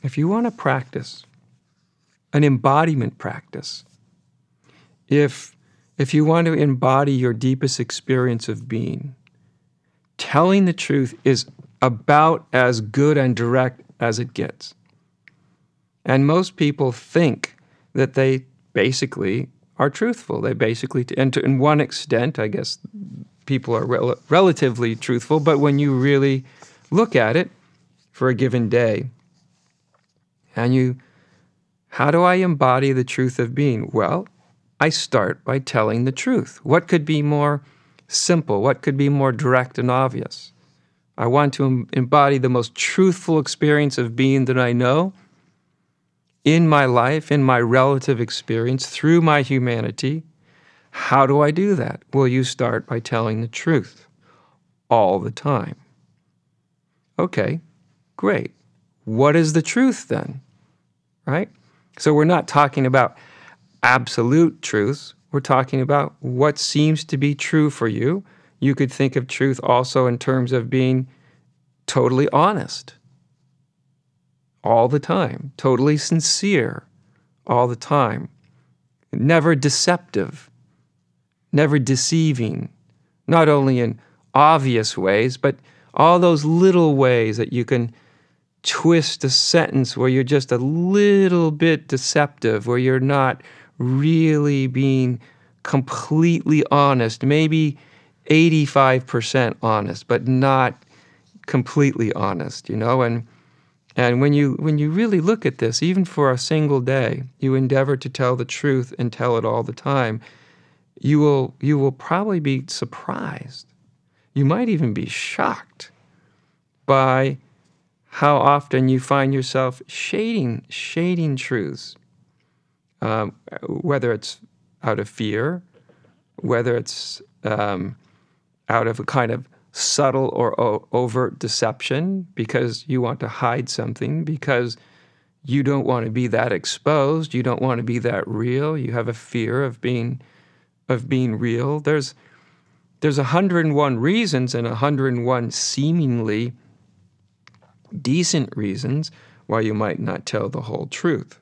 if you want to practice an embodiment practice, if you want to embody your deepest experience of being, telling the truth is about as good and direct as it gets. And most people think that they basically are truthful. They basically, and to in one extent, I guess people are relatively truthful, but when you really look at it for a given day, and how do I embody the truth of being? Well, I start by telling the truth. What could be more simple? What could be more direct and obvious? I want to embody the most truthful experience of being that I know in my life, in my relative experience, through my humanity. How do I do that? Well, you start by telling the truth all the time. Okay, great. What is the truth then? Right? So we're not talking about absolute truths. We're talking about what seems to be true for you. You could think of truth also in terms of being totally honest all the time, totally sincere all the time, never deceptive, never deceiving, not only in obvious ways, but all those little ways that you can twist a sentence where you're just a little bit deceptive, where you're not really being completely honest, maybe 85% honest, but not completely honest, you know? And when you really look at this, even for a single day, you endeavor to tell the truth and tell it all the time, you will probably be surprised. You might even be shocked by how often you find yourself shading truths, whether it's out of fear, whether it's out of a kind of subtle or overt deception because you want to hide something, because you don't want to be that exposed, you don't want to be that real, you have a fear of being real. There's 101 reasons and 101 seemingly decent reasons why you might not tell the whole truth.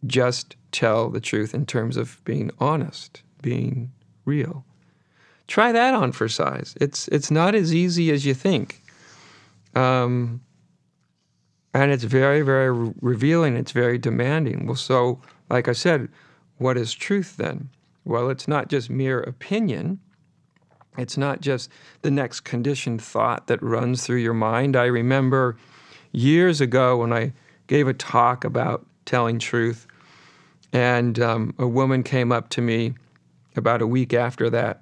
Just tell the truth in terms of being honest, being real. Try that on for size. It's not as easy as you think. And it's very, very revealing. It's very demanding. Well, so, like I said, what is truth then? Well, it's not just mere opinion. It's not just the next conditioned thought that runs through your mind. I remember years ago when I gave a talk about telling truth, and a woman came up to me about a week after that,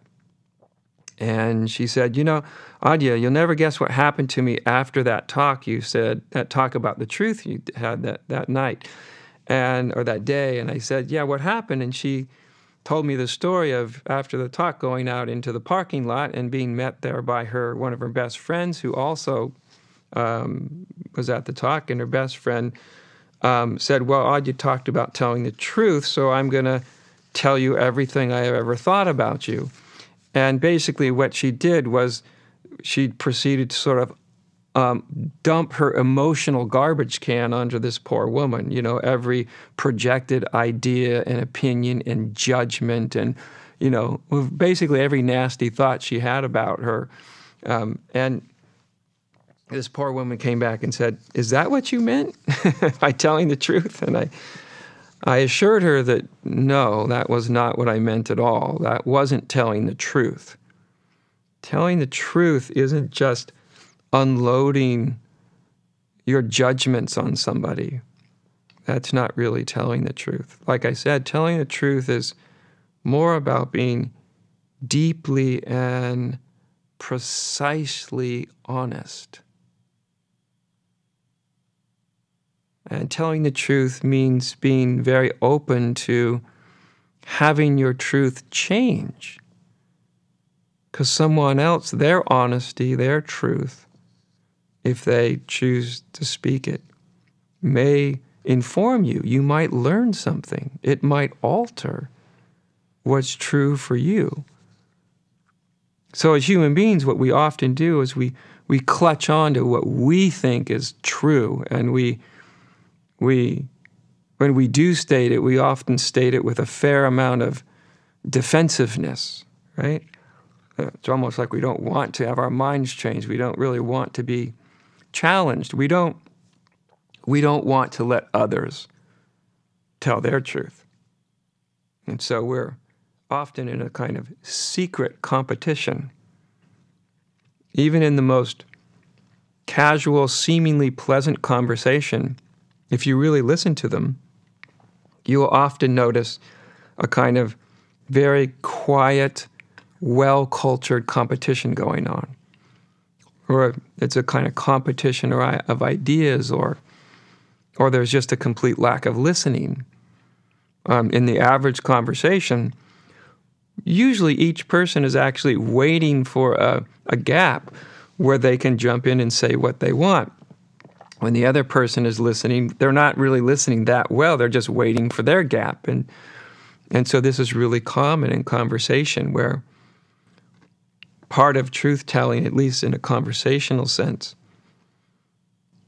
and she said, you know, Adya, you'll never guess what happened to me after that talk you said, that talk about the truth you had that night, or that day. And I said, yeah, what happened? And she told me the story of, after the talk, going out into the parking lot and being met there by one of her best friends, who also was at the talk, and her best friend said, well, Adya talked about telling the truth, so I'm going to tell you everything I have ever thought about you. And basically what she did was she proceeded to sort of dump her emotional garbage can onto this poor woman, you know, every projected idea and opinion and judgment and, you know, basically every nasty thought she had about her. And this poor woman came back and said, is that what you meant by telling the truth? And I assured her that no, that was not what I meant at all. That wasn't telling the truth. Telling the truth isn't just unloading your judgments on somebody. That's not really telling the truth. Like I said, telling the truth is more about being deeply and precisely honest. And telling the truth means being very open to having your truth change. Because someone else, their honesty, their truth, if they choose to speak it, may inform you. You might learn something. It might alter what's true for you. So as human beings, what we often do is we clutch on to what we think is true, and we when we do state it, we often state it with a fair amount of defensiveness, right? It's almost like we don't want to have our minds changed. We don't really want to be challenged. We don't want to let others tell their truth. And so we're often in a kind of secret competition. Even in the most casual, seemingly pleasant conversation, if you really listen to them, you will often notice a kind of very quiet, well-cultured competition going on. Or it's a kind of competition of ideas, or there's just a complete lack of listening. In the average conversation, usually each person is actually waiting for a gap where they can jump in and say what they want. When the other person is listening, they're not really listening that well. They're just waiting for their gap. And so this is really common in conversation, where part of truth-telling, at least in a conversational sense,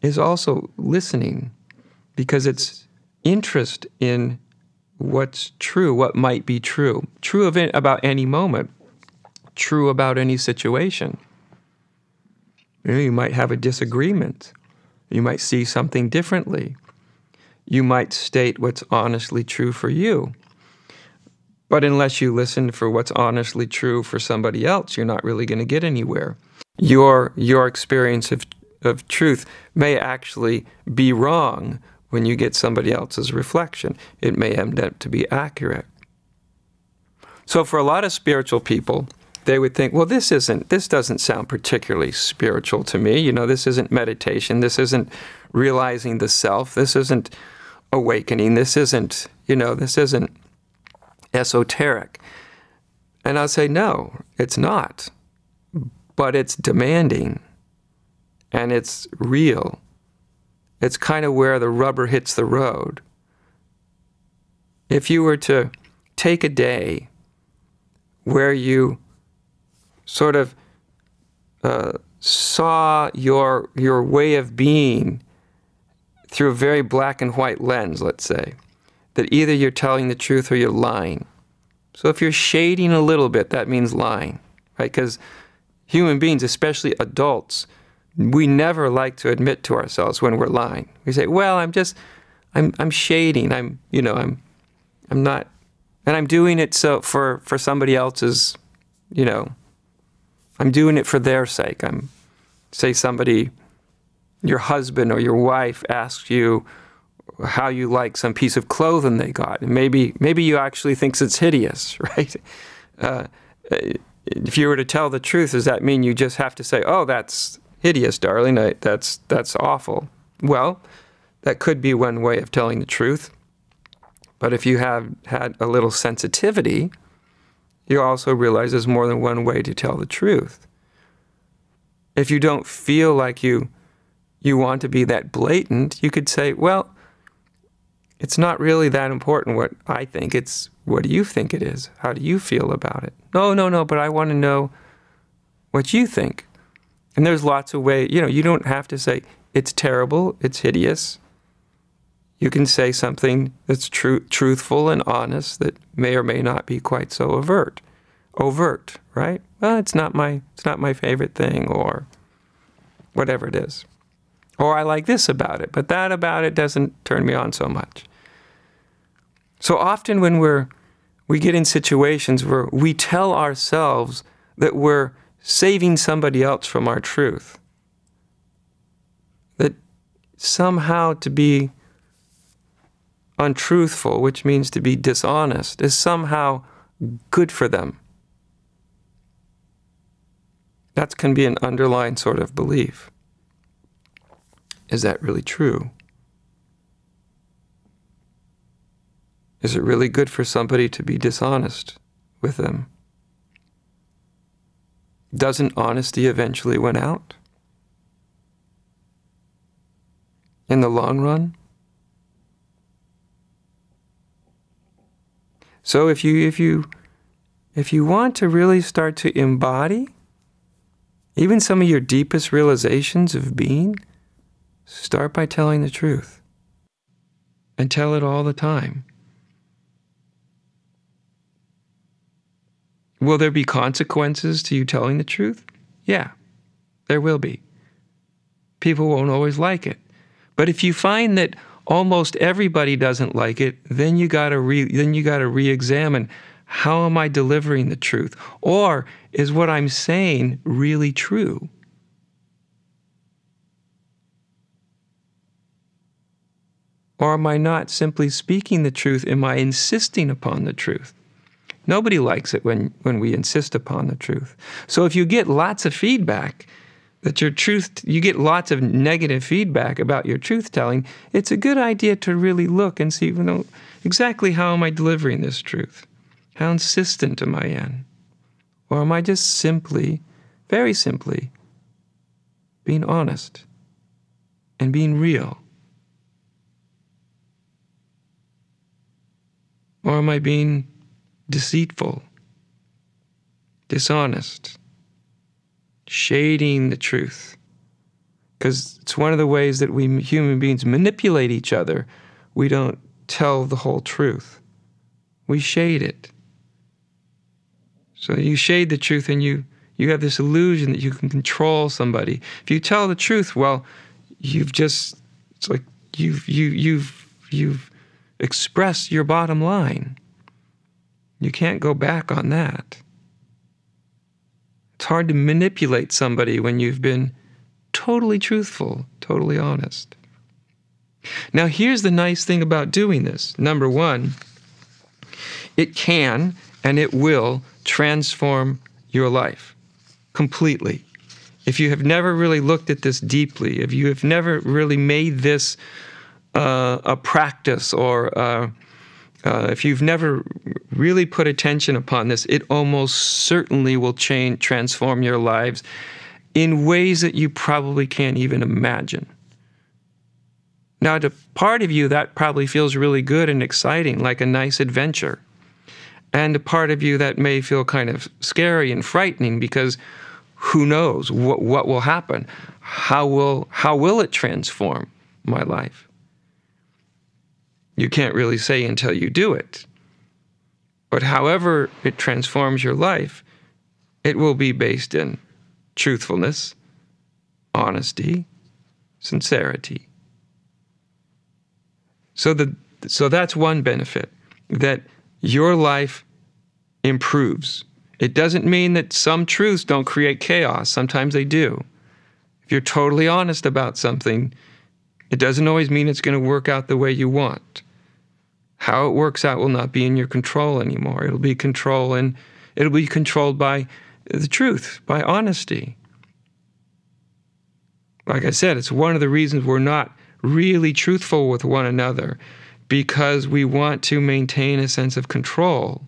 is also listening, because it's interest in what's true, what might be true. True of it about any moment, true about any situation. You might have a disagreement. You might see something differently. You might state what's honestly true for you. But unless you listen for what's honestly true for somebody else, you're not really going to get anywhere. Your experience of truth may actually be wrong when you get somebody else's reflection. It may end up to be accurate. So for a lot of spiritual people, they would think, well, this doesn't sound particularly spiritual to me. This isn't meditation. This isn't realizing the self. This isn't awakening. This isn't esoteric. And I'll say, no, it's not. But it's demanding, and it's real. It's kind of where the rubber hits the road. If you were to take a day where you sort of saw your way of being through a very black and white lens, let's say, that either you're telling the truth or you're lying. So if you're shading a little bit, that means lying, right? Because human beings, especially adults, we never like to admit to ourselves when we're lying. We say, well, I'm shading, I'm not, and I'm doing it so for somebody else's, I'm doing it for their sake. Say somebody, your husband or your wife asks you how you like some piece of clothing they got, and maybe you actually think it's hideous, right? If you were to tell the truth, does that mean you just have to say, oh, that's hideous, darling, that's awful? Well, that could be one way of telling the truth. But if you have had a little sensitivity, you also realize there's more than one way to tell the truth. If you don't feel like you want to be that blatant, you could say, well, it's not really that important what I think. It's what do you think it is? How do you feel about it? No, but I want to know what you think. And there's lots of ways, you don't have to say, it's terrible, it's hideous. You can say something that's truthful and honest that may or may not be quite so overt, right? Well, it's not my favorite thing, or whatever it is. Or I like this about it, but that about it doesn't turn me on so much. So often when we get in situations where we tell ourselves that we're saving somebody else from our truth, that somehow to be untruthful, which means to be dishonest, is somehow good for them. That can be an underlying sort of belief. Is that really true? Is it really good for somebody to be dishonest with them? Doesn't honesty eventually win out? In the long run? So if you want to really start to embody even some of your deepest realizations of being, start by telling the truth. and tell it all the time. Will there be consequences to you telling the truth? Yeah, there will be. People won't always like it. But if you find that almost everybody doesn't like it, then you got to re-examine, how am I delivering the truth? Or is what I'm saying really true? Or am I not simply speaking the truth? Am I insisting upon the truth? Nobody likes it when we insist upon the truth. So if you get lots of feedback that you get lots of negative feedback about your truth-telling, it's a good idea to really look and see, exactly how am I delivering this truth? How insistent am I in? Or am I just simply, very simply, being honest and being real? Or am I being deceitful, dishonest, shading the truth? Because it's one of the ways that we human beings manipulate each other. We don't tell the whole truth. We shade it. So you shade the truth and you have this illusion that you can control somebody. If you tell the truth, well, it's like you've expressed your bottom line. You can't go back on that. It's hard to manipulate somebody when you've been totally truthful, totally honest. Now, here's the nice thing about doing this. Number one, it can and it will transform your life completely. If you have never really looked at this deeply, if you have never really made this a practice, or if you've never really put attention upon this, it almost certainly will transform your lives in ways that you probably can't even imagine. Now, to part of you, that probably feels really good and exciting, like a nice adventure. And a part of you that may feel kind of scary and frightening, because who knows what will happen? How will it transform my life? You can't really say until you do it. But however it transforms your life, it will be based in truthfulness, honesty, sincerity. So that's one benefit, that your life improves. It doesn't mean that some truths don't create chaos. Sometimes they do. If you're totally honest about something, it doesn't always mean it's going to work out the way you want. How it works out will not be in your control anymore. It'll be controlled by the truth, by honesty. Like I said, it's one of the reasons we're not really truthful with one another, because we want to maintain a sense of control.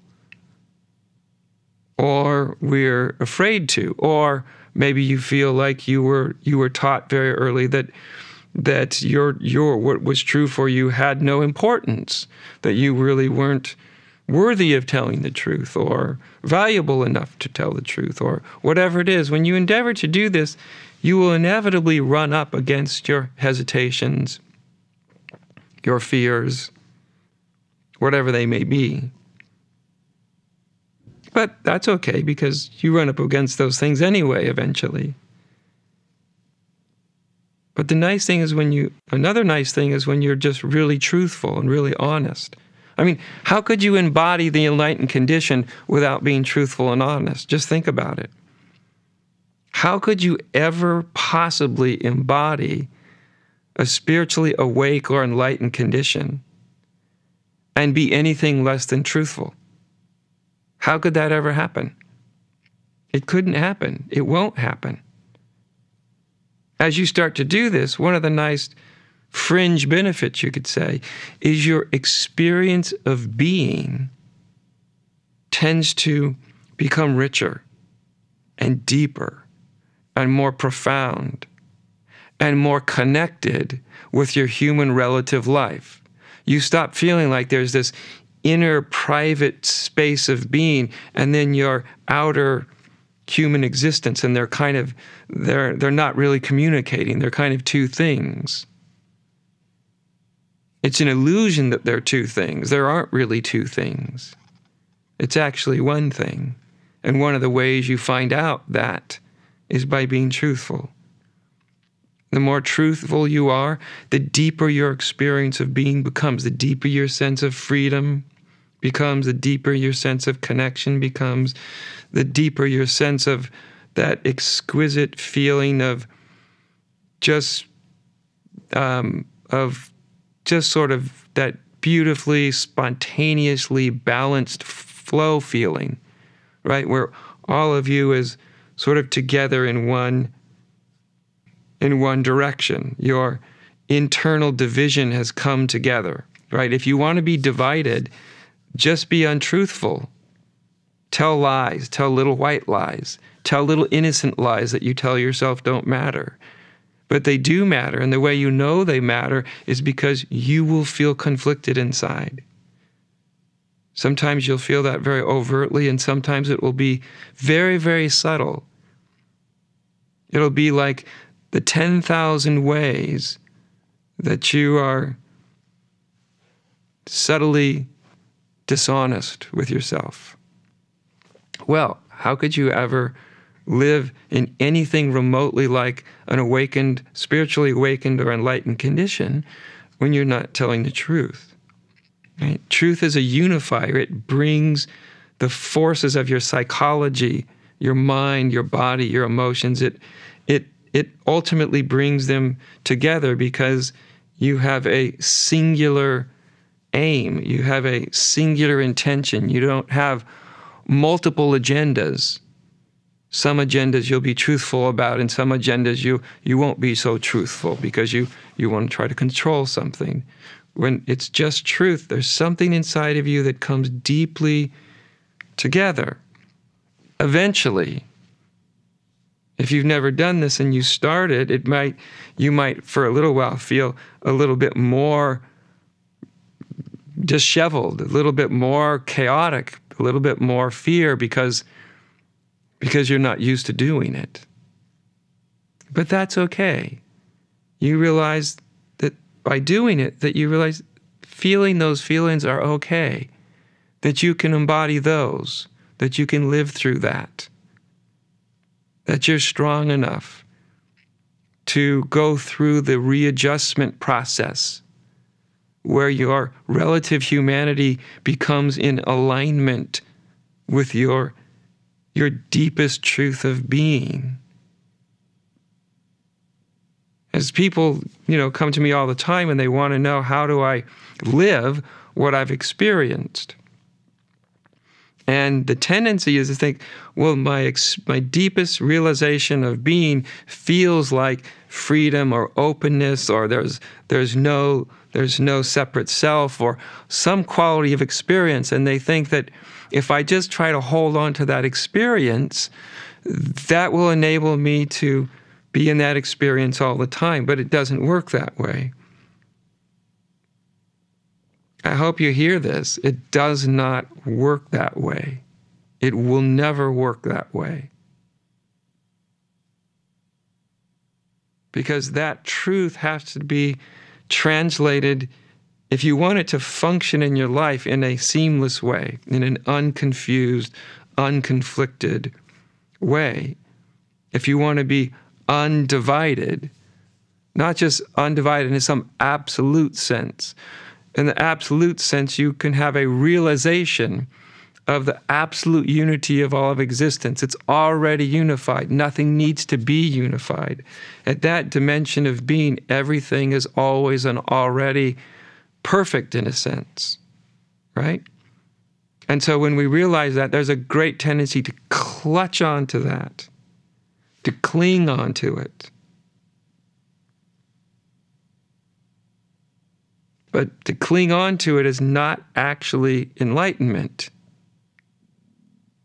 Or we're afraid to, or maybe you feel like you were taught very early that your what was true for you had no importance, that you really weren't worthy of telling the truth, or valuable enough to tell the truth, or whatever it is. When you endeavor to do this, you will inevitably run up against your hesitations, your fears, whatever they may be. But that's okay, because you run up against those things anyway eventually. But another nice thing is when you're just really truthful and really honest. I mean, how could you embody the enlightened condition without being truthful and honest? Just think about it. How could you ever possibly embody a spiritually awake or enlightened condition and be anything less than truthful? How could that ever happen? It couldn't happen. It won't happen. As you start to do this, one of the nice fringe benefits, you could say, is your experience of being tends to become richer and deeper and more profound and more connected with your human relative life. You stop feeling like there's this inner private space of being and then your outer human existence, and they're not really communicating. They're kind of two things. It's an illusion that there are two things. There aren't really two things. It's actually one thing. And one of the ways you find out that is by being truthful. The more truthful you are, the deeper your experience of being becomes, the deeper your sense of freedom becomes, the deeper your sense of connection becomes, the deeper your sense of that exquisite feeling of just sort of that beautifully, spontaneously balanced flow feeling, right? Where all of you is sort of together in one direction. Your internal division has come together, right? If you want to be divided, just be untruthful. Tell lies, tell little white lies, tell little innocent lies that you tell yourself don't matter. But they do matter, and the way you know they matter is because you will feel conflicted inside. Sometimes you'll feel that very overtly, and sometimes it will be very, very subtle. It'll be like the 10,000 ways that you are subtly dishonest with yourself. Well, how could you ever live in anything remotely like an awakened, spiritually awakened or enlightened condition when you're not telling the truth? Right? Truth is a unifier. It brings the forces of your psychology, your mind, your body, your emotions. It ultimately brings them together because you have a singular aim. You have a singular intention. You don't have multiple agendas. Some agendas you'll be truthful about, and some agendas you won't be so truthful because you want to try to control something. When it's just truth, there's something inside of you that comes deeply together. Eventually, if you've never done this and you start it, you might for a little while feel a little bit more disheveled, a little bit more chaotic, a little bit more fear because you're not used to doing it. But that's okay. You realize that by doing it, that you realize feeling those feelings are okay, that you can embody those, that you can live through that you're strong enough to go through the readjustment process where your relative humanity becomes in alignment with your deepest truth of being. As people, come to me all the time and they want to know, how do I live what I've experienced? And the tendency is to think, well, my deepest realization of being feels like freedom or openness, or there's no separate self, or some quality of experience. And they think that if I just try to hold on to that experience, that will enable me to be in that experience all the time. But it doesn't work that way. I hope you hear this. It does not work that way. It will never work that way. Because that truth has to be translated, if you want it to function in your life in a seamless way, in an unconfused, unconflicted way. If you want to be undivided, not just undivided in some absolute sense. In the absolute sense, you can have a realization of the absolute unity of all of existence. It's already unified. Nothing needs to be unified. At that dimension of being, everything is always and already perfect in a sense, right? And so when we realize that, there's a great tendency to clutch onto that, to cling onto it. But to cling on to it is not actually enlightenment.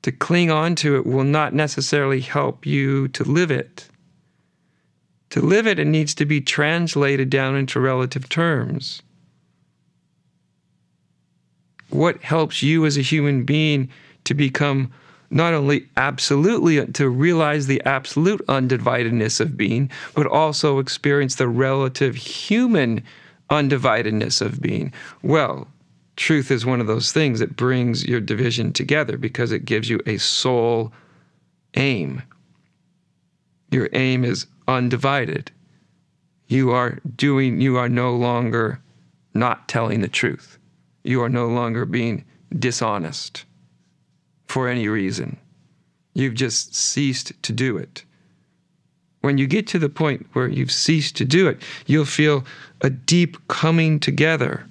To cling on to it will not necessarily help you to live it. To live it, it needs to be translated down into relative terms. What helps you as a human being to become not only absolutely, to realize the absolute undividedness of being, but also experience the relative human undividedness of being. Well, truth is one of those things that brings your division together because it gives you a sole aim. Your aim is undivided. You are no longer not telling the truth. You are no longer being dishonest for any reason. You've just ceased to do it. When you get to the point where you've ceased to do it, you'll feel a deep coming together,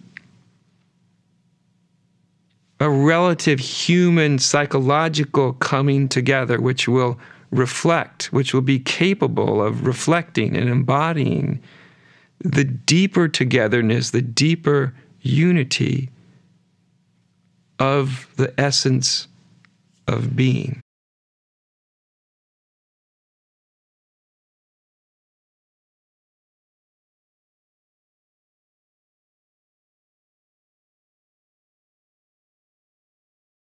a relative human psychological coming together, which will reflect, which will be capable of reflecting and embodying the deeper togetherness, the deeper unity of the essence of being.